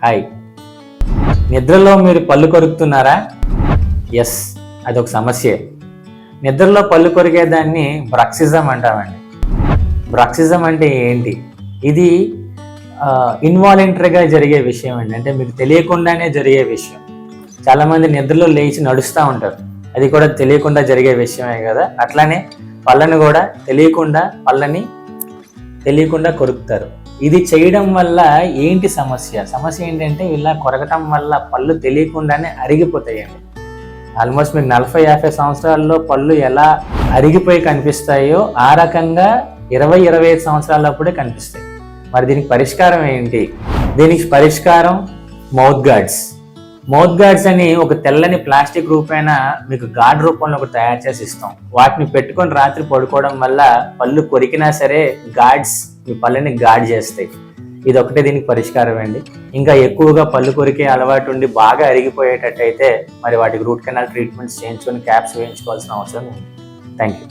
Hi, నిద్రలో మీరు పళ్ళు కొరుకుతున్నారా? ఎస్, అదొక సమస్యే. నిద్రలో పళ్ళు కొరికేదాన్ని బ్రక్సిజం అంటామండి. బ్రక్సిజం అంటే ఏంటి? ఇది ఇన్వాలంటరీగా జరిగే విషయం అండి. అంటే మీకు తెలియకుండానే జరిగే విషయం. చాలామంది నిద్రలో లేచి నడుస్తూ ఉంటారు, అది కూడా తెలియకుండా జరిగే విషయమే కదా. అట్లానే పళ్ళని కూడా తెలియకుండా కొరుకుతారు. ఇది చేయడం వల్ల ఏంటి సమస్య ఏంటంటే, ఇలా కొరకటం వల్ల పళ్ళు తెలియకుండానే అరిగిపోతాయండి. ఆల్మోస్ట్ మీకు 40-50 సంవత్సరాల్లో పళ్ళు ఎలా అరిగిపోయి కనిపిస్తాయో ఆ రకంగా 20-25 సంవత్సరాలప్పుడే కనిపిస్తాయి. మరి దీనికి పరిష్కారం ఏంటి? దీనికి పరిష్కారం మౌత్ గార్డ్స్ అని ఒక తెల్లని ప్లాస్టిక్ రూపేణ మీకు గార్డ్ రూపంలో ఒకటి తయారు చేసి ఇస్తాం. వాటిని పెట్టుకొని రాత్రి పడుకోవడం వల్ల పళ్ళు కొరికినా సరే గార్డ్స్ మీ పళ్ళని గార్డ్ చేస్తాయి. ఇది ఒకటే దీనికి పరిష్కారం అండి. ఇంకా ఎక్కువగా పళ్ళు కొరికే అలవాటు ఉండి బాగా అరిగిపోయేటట్టయితే మరి వాటికి రూట్ కెనాల్ ట్రీట్మెంట్స్ చేయించుకొని క్యాప్స్ వేయించుకోవాల్సిన అవసరం ఉంది. Thank you.